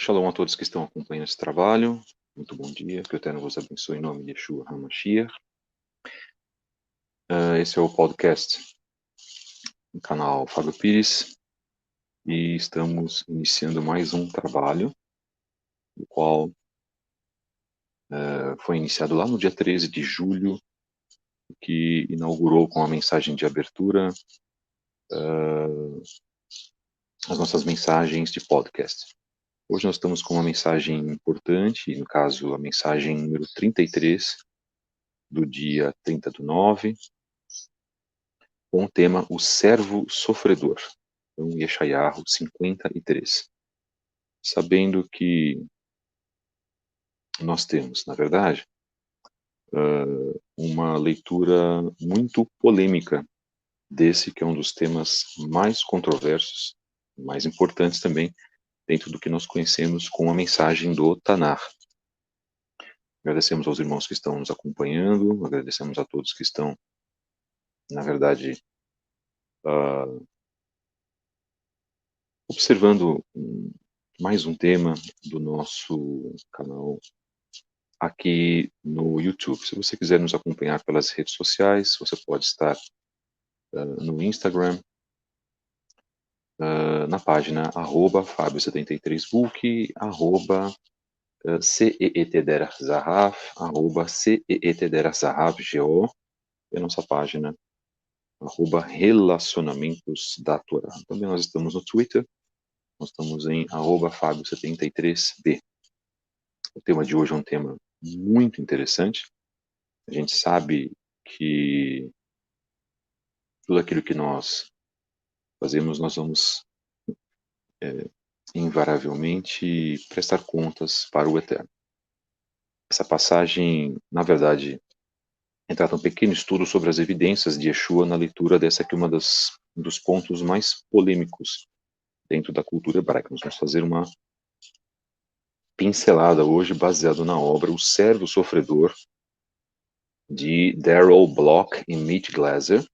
Shalom a todos que estão acompanhando esse trabalho. Muito bom dia, que o Eterno vos abençoe em nome de Yeshua HaMashiach. Esse é o podcast do canal Fábio Pires e estamos iniciando mais um trabalho, o qual foi iniciado lá no dia 13 de julho, que inaugurou com a mensagem de abertura as nossas mensagens de podcast. Hoje nós estamos com uma mensagem importante, no caso a mensagem número 33, do dia 30/9, com o tema O Servo Sofredor, então Yeshayahu 53. Sabendo que nós temos, na verdade, uma leitura muito polêmica desse que é um dos temas mais controversos, mais importantes também, dentro do que nós conhecemos com a mensagem do Tanar. Agradecemos aos irmãos que estão nos acompanhando, agradecemos a todos que estão, na verdade, observando mais um tema do nosso canal aqui no YouTube. Se você quiser nos acompanhar pelas redes sociais, você pode estar no Instagram, na página @Fabio73book, @CEETDerZahaf, @CEETDerZahaf, e a nossa página @Relacionamentos da Torá. Também nós estamos no Twitter, nós estamos em @Fabio73b. O tema de hoje é um tema muito interessante. A gente sabe que tudo aquilo que nós fazemos, nós vamos invariavelmente prestar contas para o Eterno. Essa passagem, na verdade, trata um pequeno estudo sobre as evidências de Yeshua na leitura dessa aqui, um dos pontos mais polêmicos dentro da cultura hebraica. Nós vamos fazer uma pincelada hoje baseado na obra O Servo Sofredor, de Darrell Block e Mitch Glaser,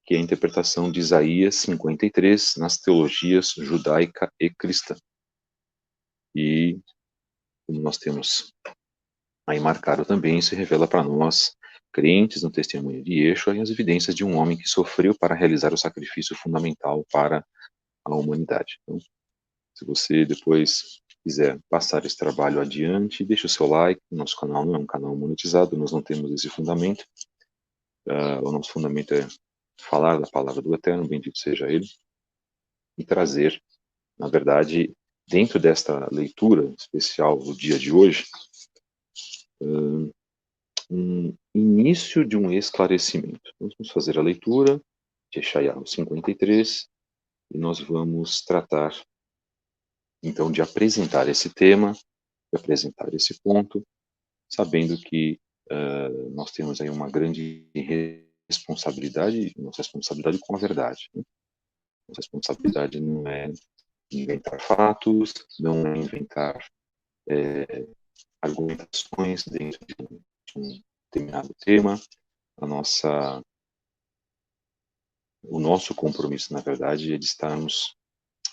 que é a interpretação de Isaías 53 nas teologias judaica e cristã. E, como nós temos aí marcado também, se revela para nós, crentes no testemunho de Yeshua, e as evidências de um homem que sofreu para realizar o sacrifício fundamental para a humanidade. Então, se você depois quiser passar esse trabalho adiante, deixe o seu like. O nosso canal não é um canal monetizado, nós não temos esse fundamento. O nosso fundamento é falar da palavra do Eterno, bendito seja Ele, e trazer, na verdade, dentro desta leitura especial do dia de hoje, um início de um esclarecimento. Nós vamos fazer a leitura de Yeshayahu 53 e nós vamos tratar, então, de apresentar esse tema, de apresentar esse ponto, sabendo que nós temos aí uma grande responsabilidade, nossa responsabilidade com a verdade. Né? Nossa responsabilidade não é inventar fatos, não é inventar argumentações dentro de um determinado tema. O nosso compromisso, na verdade, é de estarmos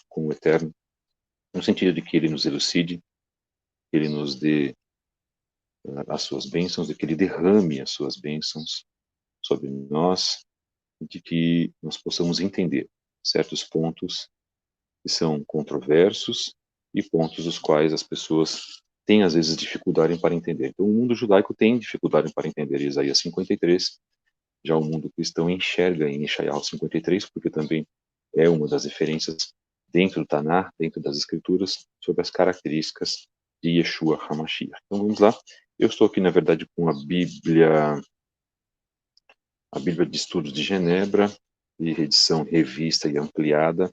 com o Eterno, no sentido de que Ele nos elucide, que Ele nos dê as suas bênçãos, de que Ele derrame as suas bênçãos sobre nós, de que nós possamos entender certos pontos que são controversos e pontos dos quais as pessoas têm, às vezes, dificuldade para entender. Então, o mundo judaico tem dificuldade para entender Isaías 53, já o mundo cristão enxerga em Yeshayahu 53, porque também é uma das referências dentro do Tanar, dentro das Escrituras, sobre as características de Yeshua HaMashiach. Então, vamos lá. Eu estou aqui, na verdade, com a Bíblia de Estudos de Genebra, de edição revista e ampliada.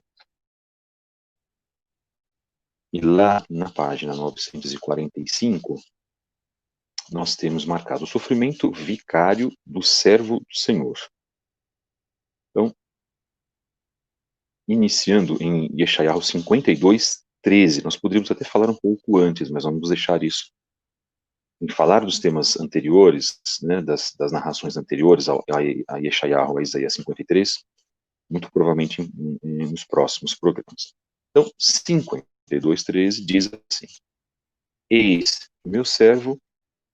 E lá na página 945, nós temos marcado o sofrimento vicário do servo do Senhor. Então, iniciando em Yeshayahu 52:13, nós poderíamos até falar um pouco antes, mas vamos deixar isso. Em falar dos temas anteriores, né, das narrações anteriores a Yeshayahu, a Isaías 53, muito provavelmente nos próximos programas. Então, 52. 52:13, diz assim: Eis, meu servo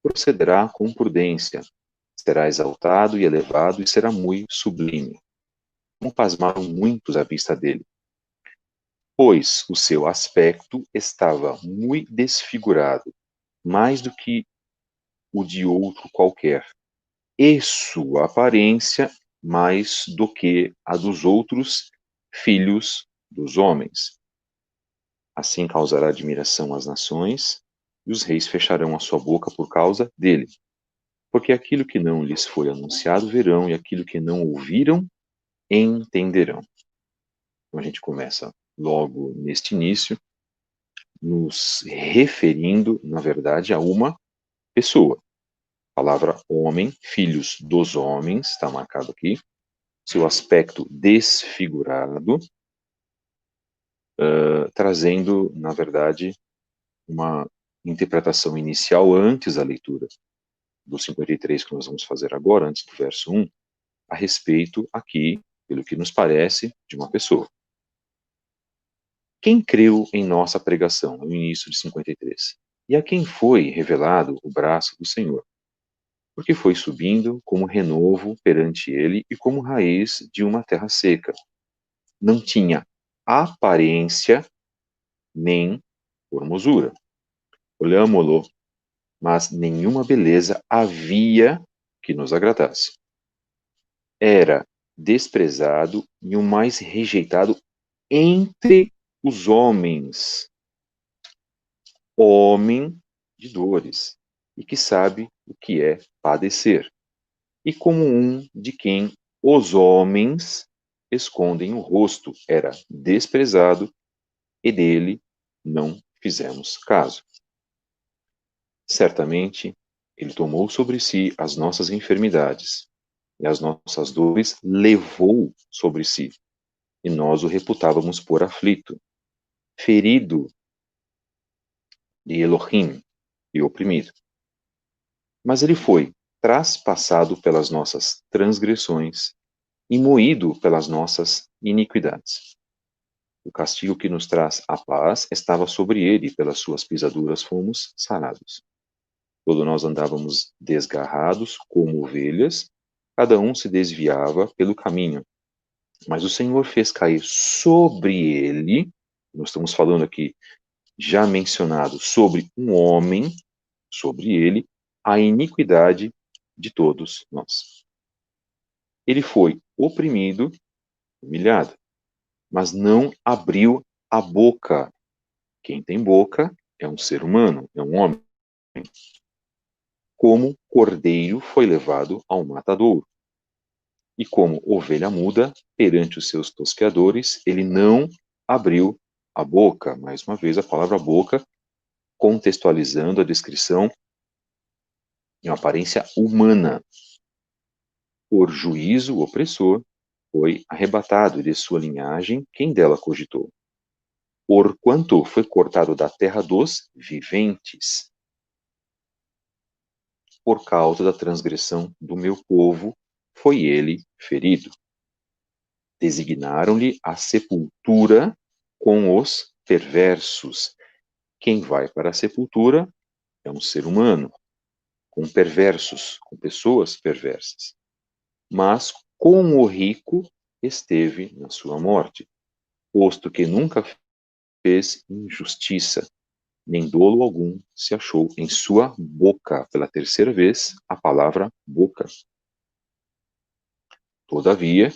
procederá com prudência, será exaltado e elevado e será muito sublime. Como pasmaram muitos à vista dele, pois o seu aspecto estava muito desfigurado, mais do que o de outro qualquer, e sua aparência mais do que a dos outros filhos dos homens. Assim causará admiração às nações, e os reis fecharão a sua boca por causa dele. Porque aquilo que não lhes foi anunciado verão, e aquilo que não ouviram entenderão. Então a gente começa logo neste início, nos referindo, na verdade, a uma pessoa. A palavra homem, filhos dos homens, está marcado aqui. Seu aspecto desfigurado, trazendo, na verdade, uma interpretação inicial antes da leitura do 53 que nós vamos fazer agora, antes do verso 1, a respeito aqui, pelo que nos parece, de uma pessoa. Quem creu em nossa pregação, no início de 53? E a quem foi revelado o braço do Senhor? Porque foi subindo como renovo perante ele e como raiz de uma terra seca. Não tinha aparência nem formosura. Olhámo-lo, mas nenhuma beleza havia que nos agradasse. Era desprezado e o mais rejeitado entre os homens, homem de dores, e que sabe o que é padecer, e como um de quem os homens escondem o rosto, era desprezado, e dele não fizemos caso. Certamente, ele tomou sobre si as nossas enfermidades, e as nossas dores levou sobre si, e nós o reputávamos por aflito, ferido de Elohim e oprimido. Mas ele foi traspassado pelas nossas transgressões e moído pelas nossas iniquidades. O castigo que nos traz a paz estava sobre ele, e pelas suas pisaduras fomos sarados. Todos nós andávamos desgarrados como ovelhas, cada um se desviava pelo caminho. Mas o Senhor fez cair sobre ele, nós estamos falando aqui, já mencionado, sobre um homem, sobre ele, a iniquidade de todos nós. Ele foi oprimido, humilhado, mas não abriu a boca. Quem tem boca é um ser humano, é um homem. Como cordeiro foi levado ao matadouro. E como ovelha muda perante os seus tosqueadores, ele não abriu a boca. Mais uma vez, a palavra boca, contextualizando a descrição em uma aparência humana. Por juízo opressor, foi arrebatado de sua linhagem quem dela cogitou. Porquanto foi cortado da terra dos viventes. Por causa da transgressão do meu povo, foi ele ferido. Designaram-lhe a sepultura com os perversos. Quem vai para a sepultura é um ser humano, com perversos, com pessoas perversas. Mas com o rico esteve na sua morte, posto que nunca fez injustiça, nem dolo algum se achou em sua boca. Pela terceira vez, a palavra boca. Todavia,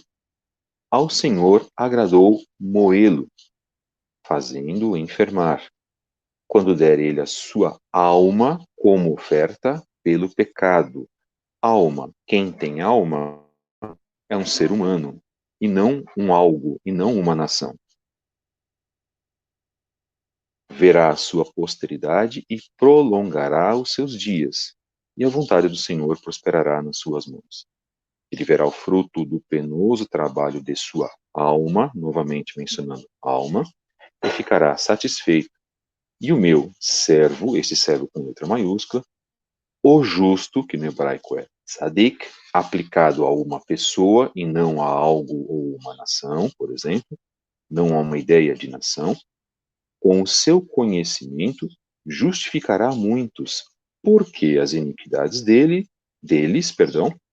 ao Senhor agradou moê-lo, fazendo-o enfermar, quando der ele a sua alma como oferta pelo pecado. Alma, quem tem alma, é um ser humano, e não um algo, e não uma nação. Verá a sua posteridade e prolongará os seus dias, e a vontade do Senhor prosperará nas suas mãos. Ele verá o fruto do penoso trabalho de sua alma, novamente mencionando alma, e ficará satisfeito. E o meu servo, esse servo com letra maiúscula, o justo, que no hebraico é tzadik, aplicado a uma pessoa e não a algo ou uma nação, por exemplo, não a uma ideia de nação, com o seu conhecimento, justificará muitos, porque as iniquidades deles,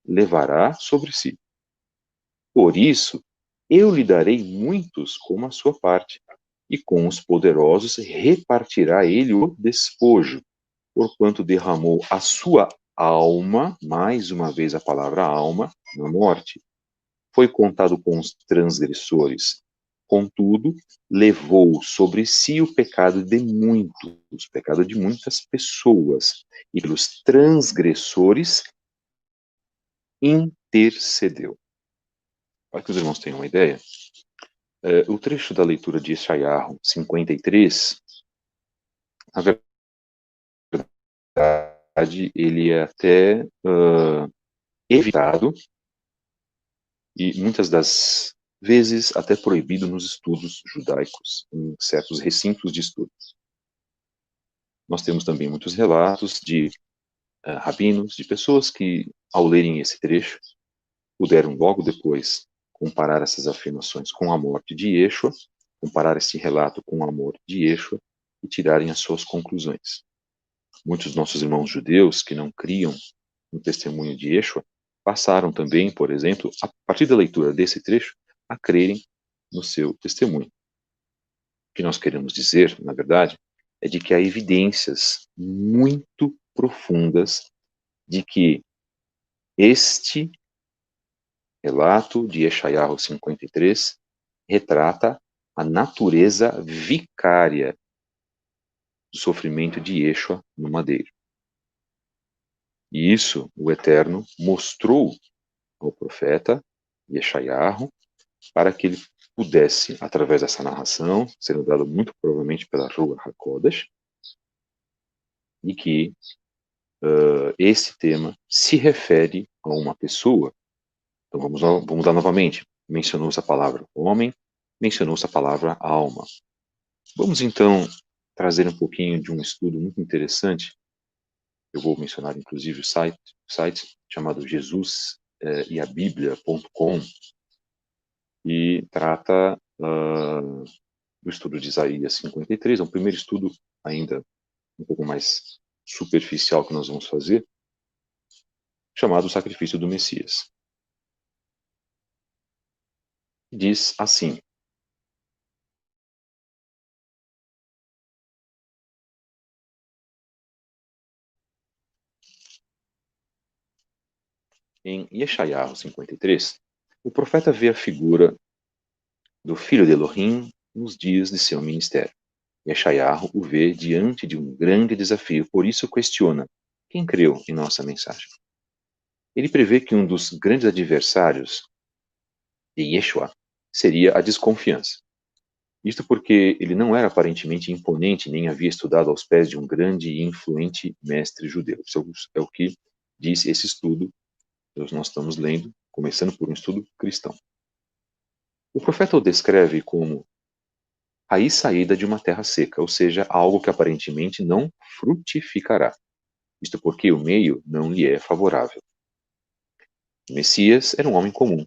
levará sobre si. Por isso, eu lhe darei muitos como a sua parte, e com os poderosos repartirá ele o despojo, porquanto derramou a sua alma, mais uma vez a palavra alma, na morte. Foi contado com os transgressores. Contudo, levou sobre si o pecado de muitos, o pecado de muitas pessoas, e pelos transgressores intercedeu. Para que os irmãos tenham uma ideia, o trecho da leitura de Yeshayahu 53, na verdade, ele é até evitado e muitas das vezes até proibido nos estudos judaicos, em certos recintos de estudo. Nós temos também muitos relatos de rabinos, de pessoas que, ao lerem esse trecho, puderam logo depois comparar essas afirmações com a morte de Yeshua, comparar esse relato com a morte de Yeshua e tirarem as suas conclusões. Muitos dos nossos irmãos judeus que não criam no testemunho de Yeshua passaram também, por exemplo, a partir da leitura desse trecho, a crerem no seu testemunho. O que nós queremos dizer, na verdade, é de que há evidências muito profundas de que este relato de Yeshayahu 53 retrata a natureza vicária do sofrimento de Yeshua no madeiro. E isso o Eterno mostrou ao profeta Yeshayahu para que ele pudesse, através dessa narração, sendo dado muito provavelmente pela Ruach HaKodesh, e que esse tema se refere a uma pessoa. Então vamos lá novamente. Mencionou-se a palavra homem, mencionou-se a palavra alma. Vamos então trazer um pouquinho de um estudo muito interessante. Eu vou mencionar inclusive o site chamado jesuseabiblia.com, e trata do estudo de Isaías 53. É um primeiro estudo ainda um pouco mais superficial que nós vamos fazer, chamado o Sacrifício do Messias. Diz assim: em Yeshayahu 53, o profeta vê a figura do filho de Elohim nos dias de seu ministério. Yeshayahu o vê diante de um grande desafio, por isso questiona: quem creu em nossa mensagem? Ele prevê que um dos grandes adversários de Yeshua seria a desconfiança. Isto porque ele não era aparentemente imponente, nem havia estudado aos pés de um grande e influente mestre judeu. Isso é o que diz esse estudo que nós estamos lendo, começando por um estudo cristão. O profeta o descreve como raiz saída de uma terra seca, ou seja, algo que aparentemente não frutificará. Isto porque o meio não lhe é favorável. O Messias era um homem comum.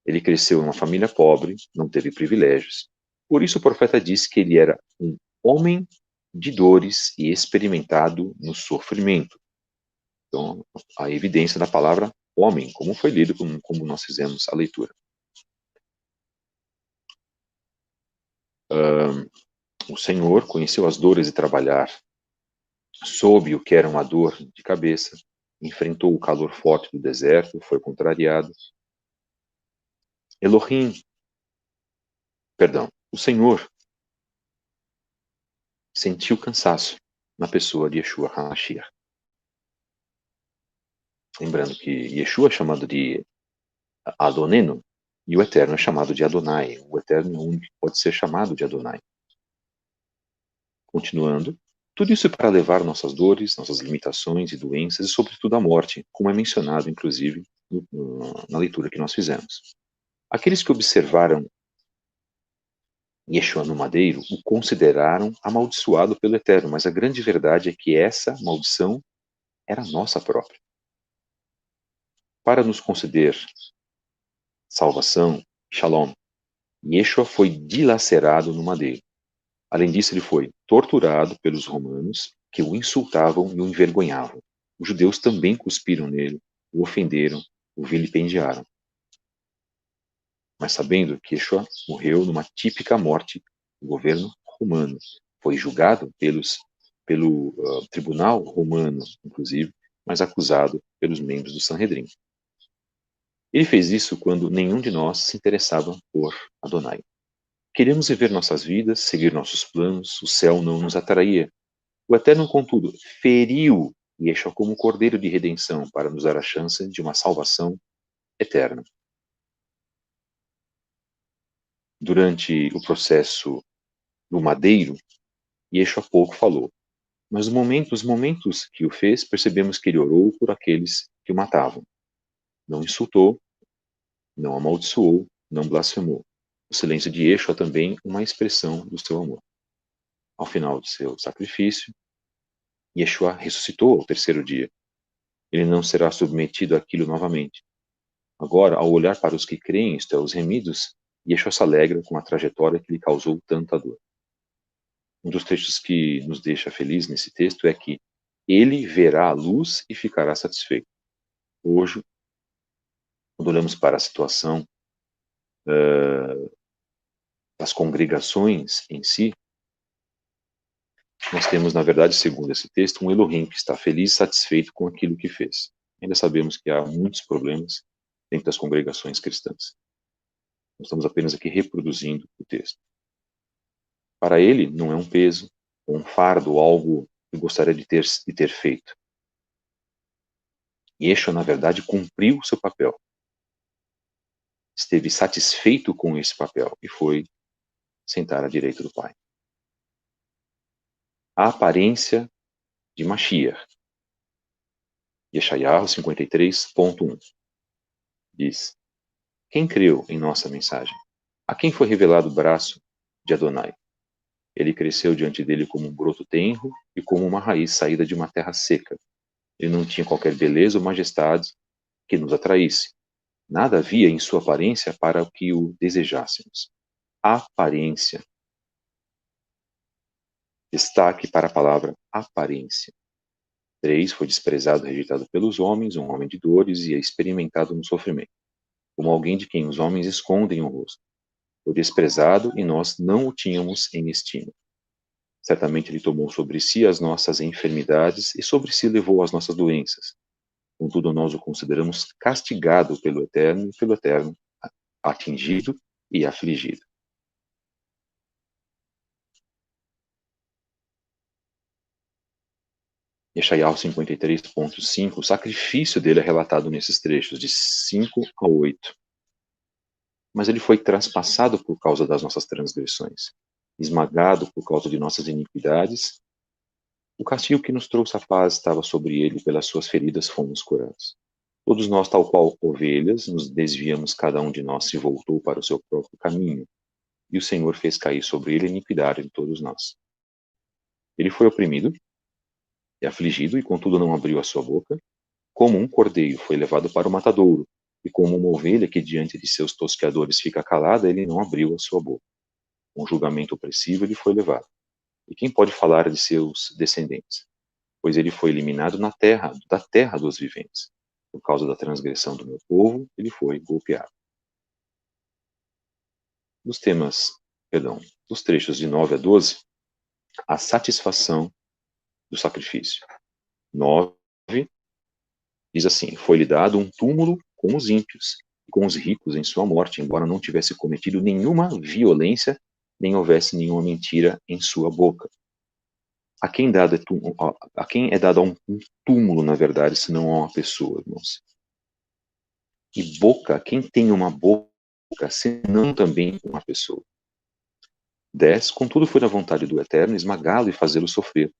Ele cresceu em uma família pobre, não teve privilégios. Por isso o profeta diz que ele era um homem de dores e experimentado no sofrimento. Então, a evidência da palavra homem, como foi lido, como nós fizemos a leitura. O Senhor conheceu as dores de trabalhar, soube o que era uma dor de cabeça, enfrentou o calor forte do deserto, foi contrariado. O Senhor sentiu cansaço na pessoa de Yeshua HaMashiach. Lembrando que Yeshua é chamado de Adoneno e o Eterno é chamado de Adonai. O Eterno é o único que pode ser chamado de Adonai. Continuando, tudo isso para levar nossas dores, nossas limitações e doenças e, sobretudo, a morte, como é mencionado, inclusive, na leitura que nós fizemos. Aqueles que observaram Yeshua no madeiro o consideraram amaldiçoado pelo Eterno, mas a grande verdade é que essa maldição era nossa própria. Para nos conceder salvação, Shalom, Yeshua foi dilacerado no madeiro. Além disso, ele foi torturado pelos romanos, que o insultavam e o envergonhavam. Os judeus também cuspiram nele, o ofenderam, o vilipendiaram. Mas sabendo que Yeshua morreu numa típica morte do governo romano, foi julgado pelo tribunal romano, inclusive, mas acusado pelos membros do Sanhedrin. Ele fez isso quando nenhum de nós se interessava por Adonai. Queríamos viver nossas vidas, seguir nossos planos, o céu não nos atraía. O Eterno, contudo, feriu Yeshua como cordeiro de redenção para nos dar a chance de uma salvação eterna. Durante o processo do madeiro, Yeshua pouco falou, mas os momentos que o fez, percebemos que ele orou por aqueles que o matavam. Não insultou, não amaldiçoou, não blasfemou. O silêncio de Yeshua é também uma expressão do seu amor. Ao final do seu sacrifício, Yeshua ressuscitou ao terceiro dia. Ele não será submetido àquilo novamente. Agora, ao olhar para os que creem, isto é, os remidos, Yeshua se alegra com a trajetória que lhe causou tanta dor. Um dos trechos que nos deixa feliz nesse texto é que ele verá a luz e ficará satisfeito. Hoje, quando olhamos para a situação das congregações em si, nós temos, na verdade, segundo esse texto, um Elohim que está feliz e satisfeito com aquilo que fez. Ainda sabemos que há muitos problemas dentro das congregações cristãs. Nós estamos apenas aqui reproduzindo o texto. Para ele, não é um peso, ou um fardo, ou algo que gostaria de ter feito. Yeshua, na verdade, cumpriu o seu papel. Esteve satisfeito com esse papel e foi sentar à direita do Pai. A aparência de Mashiach. Yeshayahu 53.1 diz: quem creu em nossa mensagem? A quem foi revelado o braço de Adonai? Ele cresceu diante dele como um broto tenro e como uma raiz saída de uma terra seca. Ele não tinha qualquer beleza ou majestade que nos atraísse. Nada havia em sua aparência para o que o desejássemos. Aparência. Destaque para a palavra aparência. 3. Foi desprezado e rejeitado pelos homens, um homem de dores e é experimentado no sofrimento, como alguém de quem os homens escondem o rosto. Foi desprezado e nós não o tínhamos em estima. Certamente ele tomou sobre si as nossas enfermidades e sobre si levou as nossas doenças. Contudo, nós o consideramos castigado pelo Eterno e pelo Eterno atingido e afligido. Yeshayahu 53.5, o sacrifício dele é relatado nesses trechos, de 5 a 8. Mas ele foi traspassado por causa das nossas transgressões, esmagado por causa de nossas iniquidades. O castigo que nos trouxe a paz estava sobre ele, pelas suas feridas fomos curados. Todos nós, tal qual ovelhas, nos desviamos, cada um de nós se voltou para o seu próprio caminho, e o Senhor fez cair sobre ele a iniquidade de todos nós. Ele foi oprimido e afligido, e contudo não abriu a sua boca. Como um cordeiro foi levado para o matadouro, e como uma ovelha que diante de seus tosqueadores fica calada, ele não abriu a sua boca. Com julgamento opressivo ele foi levado. E quem pode falar de seus descendentes? Pois ele foi eliminado da terra dos viventes. Por causa da transgressão do meu povo, ele foi golpeado. Dos trechos de 9 a 12, a satisfação do sacrifício. 9 diz assim: foi-lhe dado um túmulo com os ímpios e com os ricos em sua morte, embora não tivesse cometido nenhuma violência, nem houvesse nenhuma mentira em sua boca. A quem é dado um túmulo, na verdade, se não a uma pessoa, irmãos? E boca, quem tem uma boca, senão também uma pessoa? 10. Contudo, foi da vontade do Eterno esmagá-lo e fazê-lo sofrer.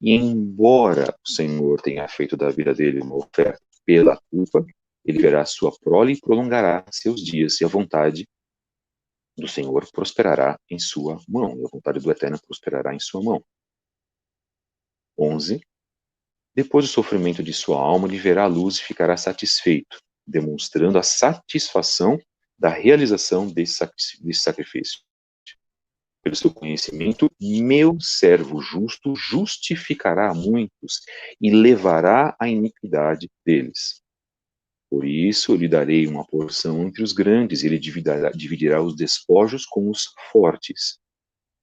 E embora o Senhor tenha feito da vida dele uma oferta pela culpa, ele verá sua prole e prolongará seus dias, e a vontade do Senhor prosperará em sua mão, e a vontade do Eterno prosperará em sua mão. 11. Depois do sofrimento de sua alma, ele verá a luz e ficará satisfeito, demonstrando a satisfação da realização desse sacrifício. pelo seu conhecimento, meu servo justo justificará a muitos e levará a iniquidade deles. Por isso, eu lhe darei uma porção entre os grandes, e ele dividirá os despojos com os fortes.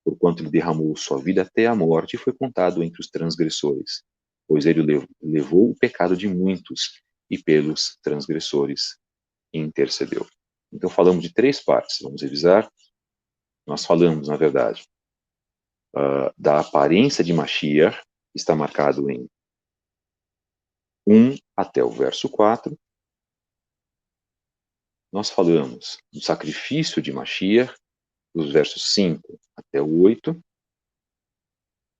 Porquanto ele derramou sua vida até a morte e foi contado entre os transgressores. Pois ele levou o pecado de muitos e pelos transgressores intercedeu. Então falamos de 3 partes, vamos revisar. Nós falamos, na verdade, da aparência de Mashiach, que está marcado em 1 até o verso 4. Nós falamos do sacrifício de Mashiach, dos versos 5 até o 8.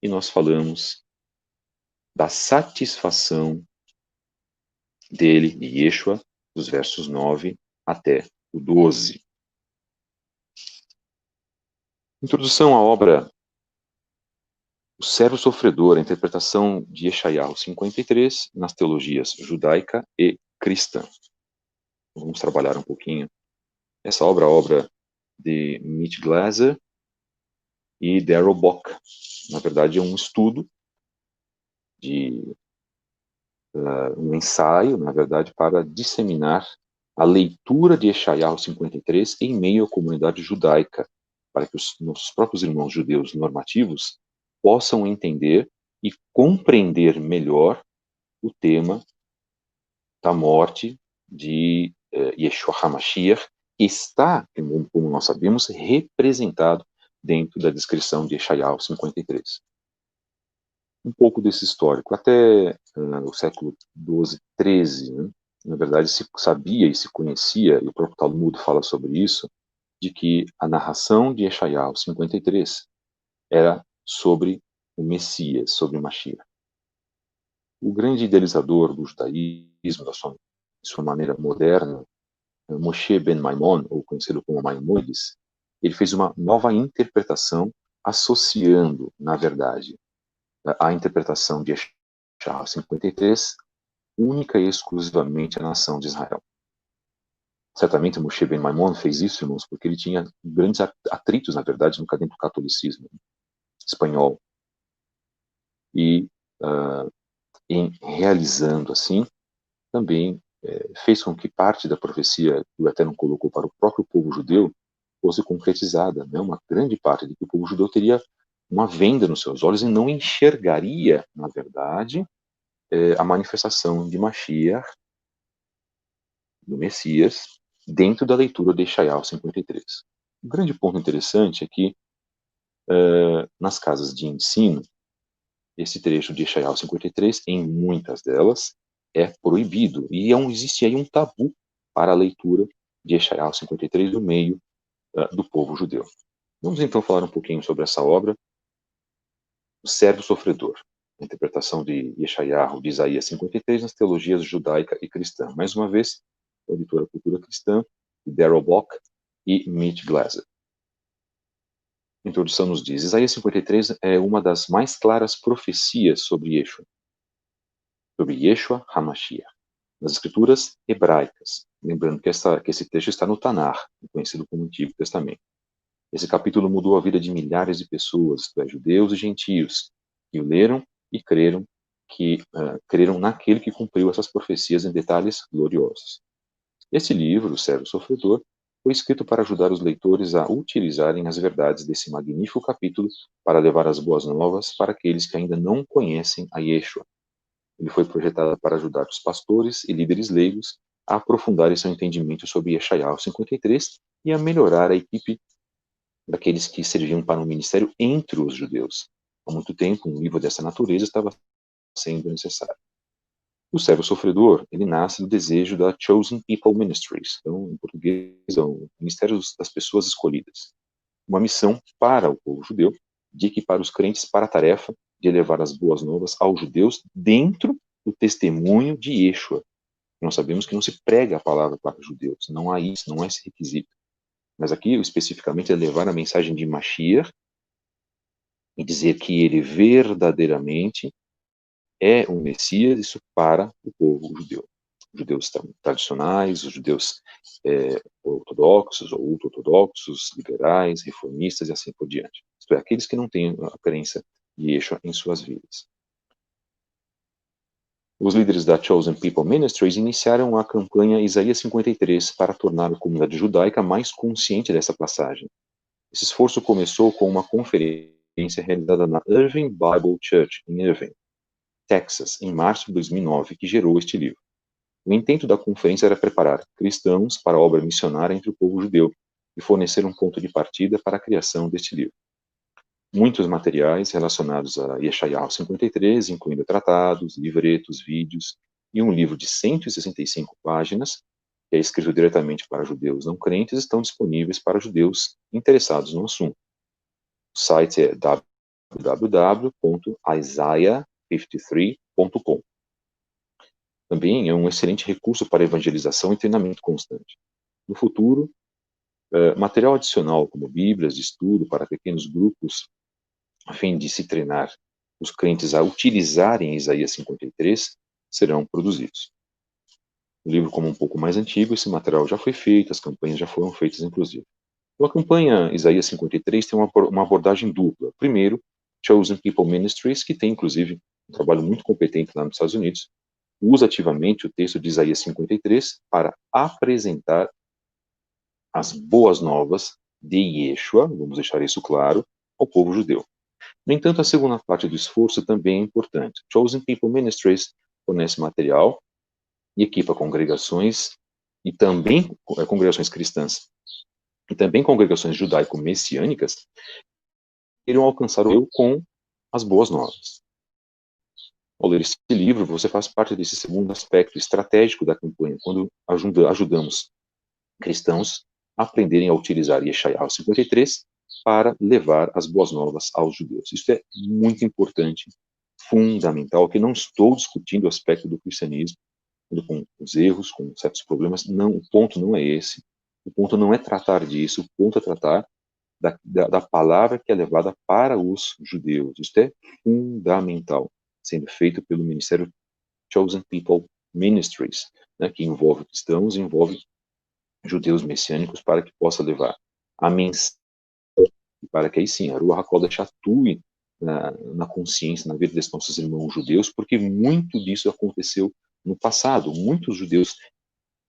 E nós falamos da satisfação dele, de Yeshua, dos versos 9 até o 12. Introdução à obra O Servo Sofredor, a interpretação de Yeshayahu 53, nas teologias judaica e cristã. Vamos trabalhar um pouquinho essa obra, a obra de Mitch Glaser e Darrell Bock. Na verdade, é um estudo de um ensaio, na verdade, para disseminar a leitura de Yeshayahu 53 em meio à comunidade judaica, para que os nossos próprios irmãos judeus normativos possam entender e compreender melhor o tema da morte de Yeshua HaMashiach, que está, como nós sabemos, representado dentro da descrição de Yeshayahu 53. Um pouco desse histórico. Até o século XII, XIII, né, na verdade, se sabia e se conhecia, e o próprio Talmud fala sobre isso, de que a narração de Yeshayahu 53 era sobre o Messias, sobre Mashiach. O grande idealizador do judaísmo, da sua maneira moderna, Moshe Ben Maimon, ou conhecido como Maimonides, ele fez uma nova interpretação associando, na verdade, a interpretação de Yeshayahu 53 única e exclusivamente à nação de Israel. Certamente Moshe Ben Maimon fez isso, irmãos, porque ele tinha grandes atritos, na verdade, nunca dentro do catolicismo espanhol. E em realizando assim, também fez com que parte da profecia que o Eterno colocou para o próprio povo judeu fosse concretizada, né? Uma grande parte de que o povo judeu teria uma venda nos seus olhos e não enxergaria, na verdade, a manifestação de Mashiach, do Messias, dentro da leitura de Yeshayahu 53. Um grande ponto interessante é que, nas casas de ensino, esse trecho de Yeshayahu 53, em muitas delas, é proibido. E existe aí um tabu para a leitura de Yeshayahu 53 no meio do povo judeu. Vamos então falar um pouquinho sobre essa obra, O Servo Sofredor, a interpretação de Yeshayahu de Isaías 53 nas teologias judaica e cristã. Mais uma vez, a editora Cultura Cristã, de Darrell Bock e Mitch Glaser. A introdução nos diz: Isaías 53 é uma das mais claras profecias sobre Yeshua HaMashiach, nas escrituras hebraicas. Lembrando que esse texto está no Tanar, conhecido como Antigo Testamento. Esse capítulo mudou a vida de milhares de pessoas, judeus e gentios, que o leram e creram naquele que cumpriu essas profecias em detalhes gloriosos. Esse livro, O Servo Sofredor, foi escrito para ajudar os leitores a utilizarem as verdades desse magnífico capítulo para levar as boas novas para aqueles que ainda não conhecem a Yeshua. Ele foi projetado para ajudar os pastores e líderes leigos a aprofundarem seu entendimento sobre Yeshayahu 53 e a melhorar a equipe daqueles que serviam para um ministério entre os judeus. Há muito tempo, um livro dessa natureza estava sendo necessário. O servo sofredor, ele nasce do desejo da Chosen People Ministries, então, em português, é o Ministério das Pessoas Escolhidas. Uma missão para o povo judeu de equipar os crentes para a tarefa de levar as boas novas aos judeus dentro do testemunho de Yeshua. Nós sabemos que não se prega a palavra para os judeus, não há isso, não há esse requisito. Mas aqui, especificamente, é levar a mensagem de Mashiach e dizer que ele verdadeiramente é o Messias, isso para o povo judeu. judeus tradicionais, os judeus ortodoxos ou ultra-ortodoxos, liberais, reformistas e assim por diante. Isto é, aqueles que não têm a crença de Yeshua em suas vidas. Os líderes da Chosen People Ministries iniciaram a campanha Isaías 53 para tornar a comunidade judaica mais consciente dessa passagem. Esse esforço começou com uma conferência realizada na Irving Bible Church, em Irving, Texas, em março de 2009, que gerou este livro. O intento da conferência era preparar cristãos para a obra missionária entre o povo judeu e fornecer um ponto de partida para a criação deste livro. Muitos materiais relacionados a Yeshayahu 53, incluindo tratados, livretos, vídeos e um livro de 165 páginas, que é escrito diretamente para judeus não crentes, estão disponíveis para judeus interessados no assunto. O site é www.isaiah53.com. Também é um excelente recurso para evangelização e treinamento constante. No futuro, material adicional como bíblias de estudo para pequenos grupos, a fim de se treinar os crentes a utilizarem Isaías 53, serão produzidos. O livro, como um pouco mais antigo, esse material já foi feito, as campanhas já foram feitas, inclusive. Então, a campanha Isaías 53 tem uma abordagem dupla. Primeiro, Chosen People Ministries, que tem, inclusive, um trabalho muito competente lá nos Estados Unidos, usa ativamente o texto de Isaías 53 para apresentar as boas novas de Yeshua, vamos deixar isso claro, ao povo judeu. No entanto, a segunda parte do esforço também é importante. Chosen People Ministries fornece material e equipa congregações, e também congregações cristãs, e também congregações judaico-messiânicas, que irão alcançar o eu com as boas novas. Ao ler esse livro, você faz parte desse segundo aspecto estratégico da campanha, quando ajudamos cristãos a aprenderem a utilizar Yeshayahu 53 para levar as boas novas aos judeus. Isso é muito importante, fundamental, que não estou discutindo o aspecto do cristianismo, com os erros, com certos problemas. Não, o ponto não é esse. O ponto não é tratar disso, o ponto é tratar da palavra que é levada para os judeus. Isso é fundamental, sendo feito pelo Ministério Chosen People Ministries, né, que envolve cristãos e envolve judeus messiânicos, para que possa levar a mensagem, para que aí sim a Ruach HaKodesh atue na consciência, na vida desses nossos irmãos judeus, porque muito disso aconteceu no passado. Muitos judeus,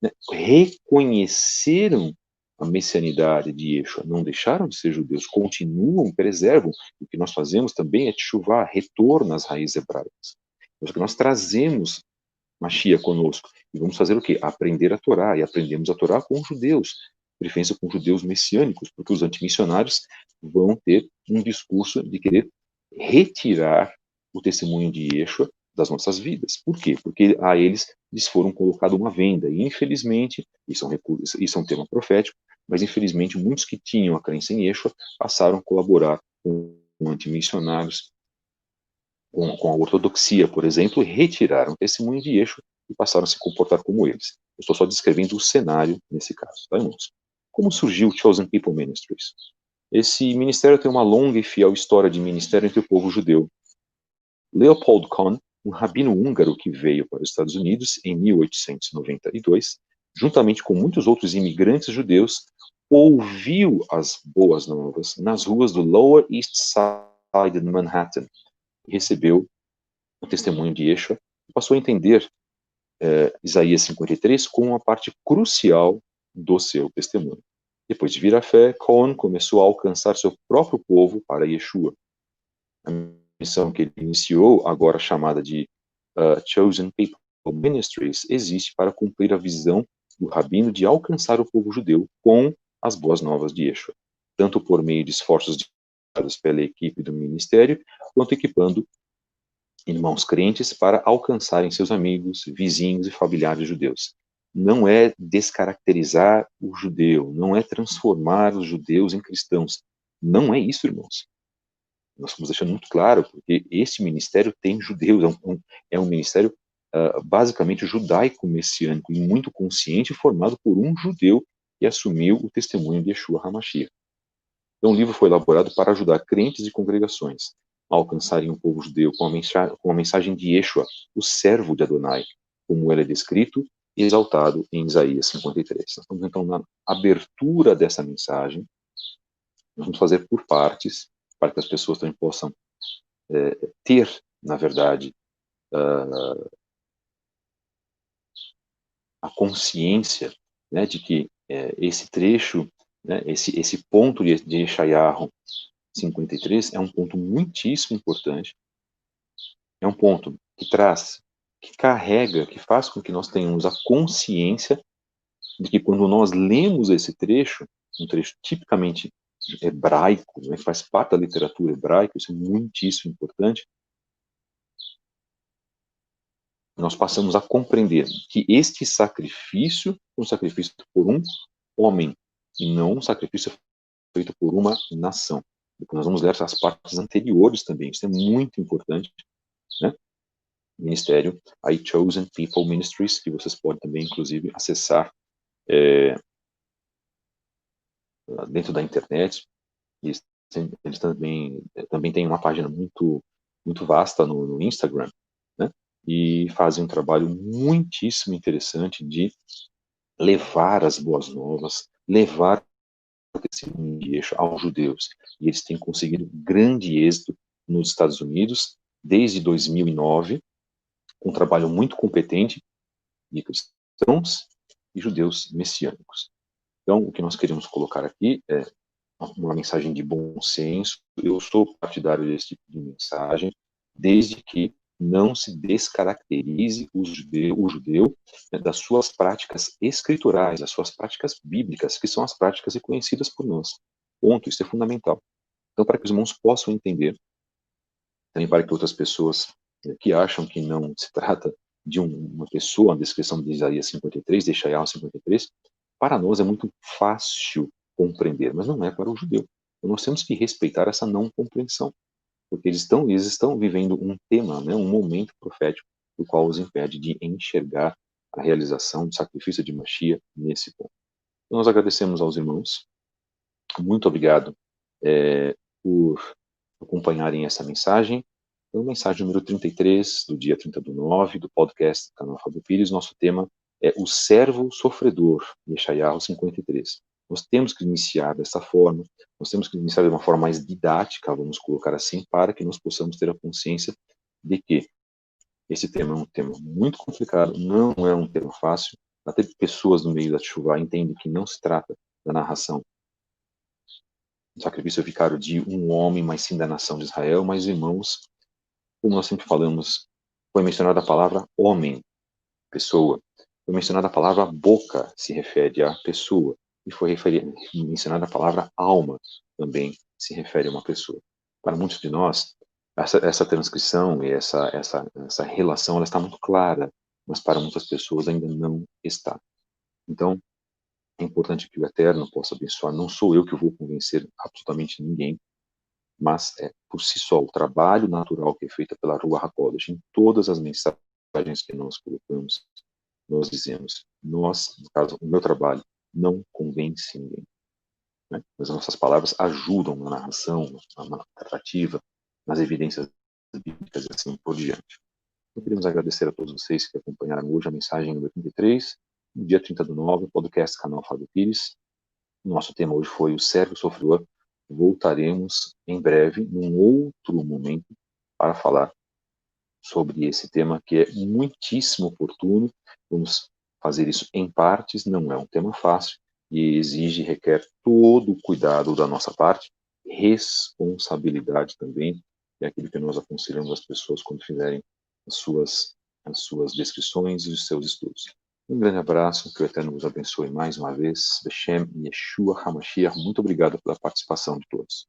né, reconheceram a messianidade de Yeshua, não deixaram de ser judeus, continuam, preservam. O que nós fazemos também é teshuvá, retorno às raízes hebraicas. Mas o que nós trazemos Mashiach conosco, e vamos fazer o quê? Aprender a Torá, e aprendemos a Torá com os judeus, preferência com judeus messiânicos, porque os antimissionários vão ter um discurso de querer retirar o testemunho de Yeshua das nossas vidas. Por quê? Porque a eles lhes foram colocado uma venda, e infelizmente, isso é um tema profético, mas infelizmente muitos que tinham a crença em Yeshua passaram a colaborar com antimissionários, com a ortodoxia, por exemplo, e retiraram o testemunho de Yeshua e passaram a se comportar como eles. Eu estou só descrevendo o cenário nesse caso, tá, irmãos? Como surgiu o Chosen People Ministries? Esse ministério tem uma longa e fiel história de ministério entre o povo judeu. Leopold Kohn, um rabino húngaro que veio para os Estados Unidos em 1892, juntamente com muitos outros imigrantes judeus, ouviu as boas novas nas ruas do Lower East Side de Manhattan, e recebeu o testemunho de Yeshua e passou a entender Isaías 53 como uma parte crucial do seu testemunho. Depois de vir à fé, Cohen começou a alcançar seu próprio povo para Yeshua. A missão que ele iniciou, agora chamada de Chosen People Ministries, existe para cumprir a visão do rabino de alcançar o povo judeu com as boas novas de Yeshua, tanto por meio de esforços pela equipe do ministério, quanto equipando irmãos crentes para alcançarem seus amigos, vizinhos e familiares judeus. Não é descaracterizar o judeu, não é transformar os judeus em cristãos. Não é isso, irmãos. Nós estamos deixando muito claro, porque esse ministério tem judeus, é um ministério basicamente judaico-messiânico, e muito consciente, formado por um judeu que assumiu o testemunho de Yeshua HaMashiach. Então, o livro foi elaborado para ajudar crentes e congregações a alcançarem o povo judeu com a mensagem de Yeshua, o servo de Adonai, como ele é descrito exaltado em Isaías 53. Nós estamos, então, na abertura dessa mensagem. Nós vamos fazer por partes, para que as pessoas também possam ter, na verdade, a consciência, né, de que esse trecho, né, esse ponto de Yeshayahu 53 é um ponto muitíssimo importante, é um ponto que traz, que carrega, que faz com que nós tenhamos a consciência de que quando nós lemos esse trecho, um trecho tipicamente hebraico, né, que faz parte da literatura hebraica, isso é muitíssimo importante, nós passamos a compreender que este sacrifício é um sacrifício por um homem, e não um sacrifício feito por uma nação. Depois nós vamos ler as partes anteriores também, isso é muito importante, né? Ministério, I Chosen People Ministries, que vocês podem também, inclusive, acessar dentro da internet. Eles também têm uma página muito vasta no Instagram, né? E fazem um trabalho muitíssimo interessante de levar as boas novas, levar o testemunho de Yeshua aos judeus. E eles têm conseguido grande êxito nos Estados Unidos desde 2009, com um trabalho muito competente de cristãos e judeus messiânicos. Então, o que nós queremos colocar aqui é uma mensagem de bom senso. Eu sou partidário desse tipo de mensagem, desde que não se descaracterize o judeu, né, das suas práticas escriturais, das suas práticas bíblicas, que são as práticas reconhecidas por nós. Ponto, isso é fundamental. Então, para que os irmãos possam entender, também para que outras pessoas que acham que não se trata de uma pessoa, a descrição de Isaías 53, de Yeshayahu 53, para nós é muito fácil compreender, mas não é para o judeu. Então, nós temos que respeitar essa não compreensão, porque eles estão vivendo um tema, né, um momento profético, o qual os impede de enxergar a realização do sacrifício de Mashiach nesse ponto. Então, nós agradecemos aos irmãos, muito obrigado por acompanharem essa mensagem. Então, mensagem número 33, do dia 30/9, do podcast do canal Fábio Pires. Nosso tema é o servo sofredor, Yeshayahu 53. Nós temos que iniciar dessa forma, nós temos que iniciar de uma forma mais didática, vamos colocar assim, para que nós possamos ter a consciência de que esse tema é um tema muito complicado, não é um tema fácil. Até pessoas no meio da chuva entendem que não se trata da narração do sacrifício vicário de um homem, mas sim da nação de Israel. Mas, irmãos, como nós sempre falamos, foi mencionada a palavra homem, pessoa. Foi mencionada a palavra boca, se refere à pessoa. E foi mencionada a palavra alma, também se refere a uma pessoa. Para muitos de nós, essa transcrição e essa relação ela está muito clara, mas para muitas pessoas ainda não está. Então, é importante que o Eterno possa abençoar. Não sou eu que vou convencer absolutamente ninguém, mas por si só, o trabalho natural que é feito pela Ruach HaKodesh, em todas as mensagens que nós colocamos, nós dizemos, no caso, o meu trabalho não convence ninguém, né? Mas as nossas palavras ajudam na narração, na narrativa, nas evidências bíblicas e assim por diante. Então, queremos agradecer a todos vocês que acompanharam hoje a mensagem número 33, no dia 30/9, podcast canal Fábio Pires. Nosso tema hoje foi o servo sofredor. Voltaremos em breve, num outro momento, para falar sobre esse tema que é muitíssimo oportuno. Vamos fazer isso em partes, não é um tema fácil e requer todo o cuidado da nossa parte, responsabilidade também, é aquilo que nós aconselhamos as pessoas quando fizerem as suas descrições e os seus estudos. Um grande abraço, que o Eterno vos abençoe mais uma vez. Beshem Yeshua HaMashiach, muito obrigado pela participação de todos.